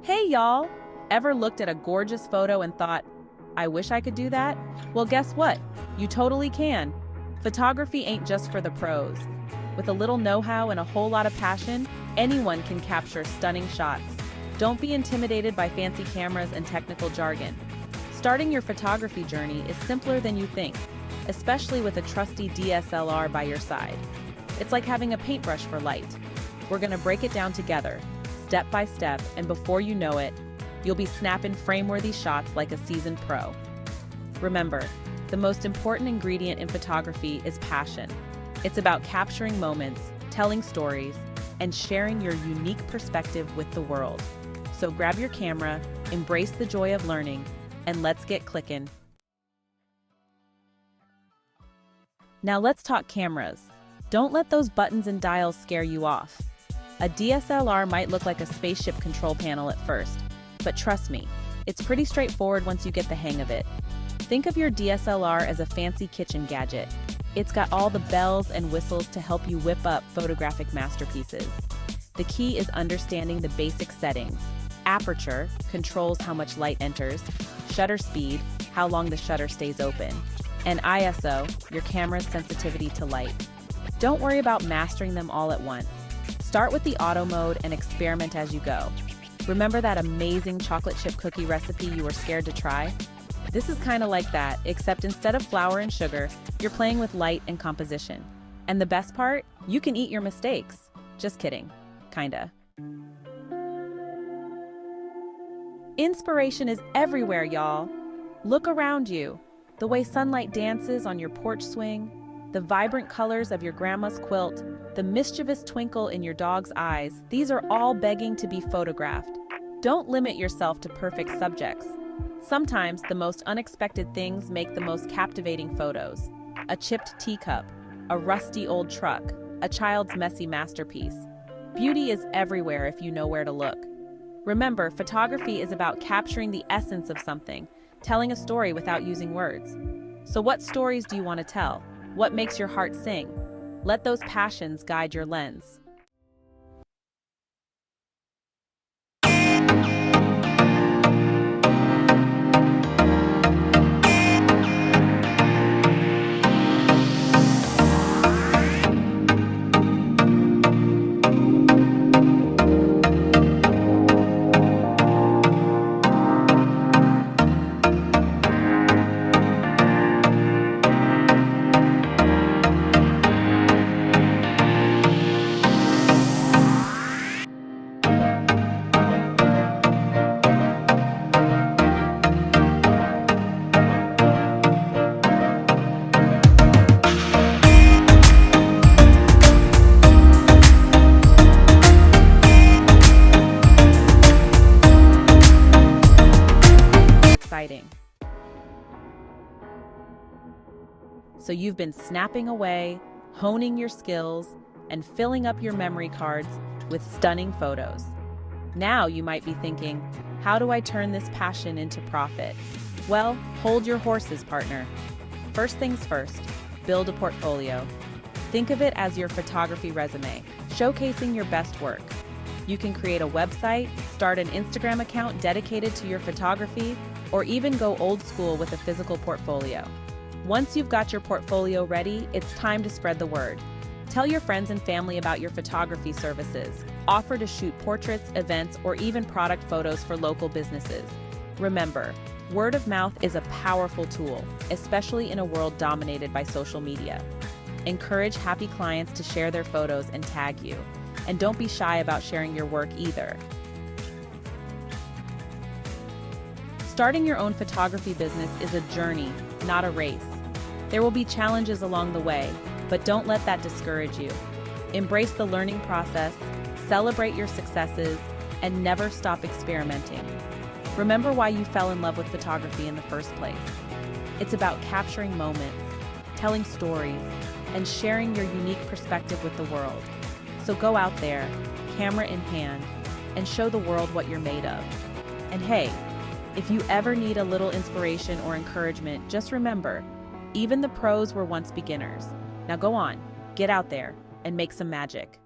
Hey y'all! Ever looked at a gorgeous photo and thought, I wish I could do that? Well, guess what? You totally can. Photography ain't just for the pros. With a little know-how and a whole lot of passion, anyone can capture stunning shots. Don't be intimidated by fancy cameras and technical jargon. Starting your photography journey is simpler than you think, especially with a trusty DSLR by your side. It's like having a paintbrush for light. We're gonna break it down together, step by step, and before you know it, you'll be snapping frame-worthy shots like a seasoned pro. Remember, the most important ingredient in photography is passion. It's about capturing moments, telling stories, and sharing your unique perspective with the world. So grab your camera, embrace the joy of learning, and let's get clicking. Now let's talk cameras. Don't let those buttons and dials scare you off. A DSLR might look like a spaceship control panel at first, but trust me, it's pretty straightforward once you get the hang of it. Think of your DSLR as a fancy kitchen gadget. It's got all the bells and whistles to help you whip up photographic masterpieces. The key is understanding the basic settings. Aperture controls how much light enters, shutter speed, how long the shutter stays open, and ISO, your camera's sensitivity to light. Don't worry about mastering them all at once. Start with the auto mode and experiment as you go. Remember that amazing chocolate chip cookie recipe you were scared to try? This is kind of like that, except instead of flour and sugar, you're playing with light and composition. And the best part? You can eat your mistakes. Just kidding. Kinda. Inspiration is everywhere, y'all. Look around you. The way sunlight dances on your porch swing, the vibrant colors of your grandma's quilt, the mischievous twinkle in your dog's eyes, these are all begging to be photographed. Don't limit yourself to perfect subjects. Sometimes the most unexpected things make the most captivating photos. A chipped teacup, a rusty old truck, a child's messy masterpiece. Beauty is everywhere if you know where to look. Remember, photography is about capturing the essence of something, telling a story without using words. So what stories do you want to tell? What makes your heart sing? Let those passions guide your lens. Exciting. So you've been snapping away, honing your skills, and filling up your memory cards with stunning photos. Now you might be thinking, how do I turn this passion into profit? Well, hold your horses, partner. First things first, build a portfolio. Think of it as your photography resume, showcasing your best work. You can create a website, start an Instagram account dedicated to your photography, or even go old school with a physical portfolio. Once you've got your portfolio ready, it's time to spread the word. Tell your friends and family about your photography services. Offer to shoot portraits, events, or even product photos for local businesses. Remember, word of mouth is a powerful tool, especially in a world dominated by social media. Encourage happy clients to share their photos and tag you. And don't be shy about sharing your work either. Starting your own photography business is a journey, not a race. There will be challenges along the way, but don't let that discourage you. Embrace the learning process, celebrate your successes, and never stop experimenting. Remember why you fell in love with photography in the first place. It's about capturing moments, telling stories, and sharing your unique perspective with the world. So go out there, camera in hand, and show the world what you're made of. And hey, if you ever need a little inspiration or encouragement, just remember, even the pros were once beginners. Now go on, get out there, and make some magic.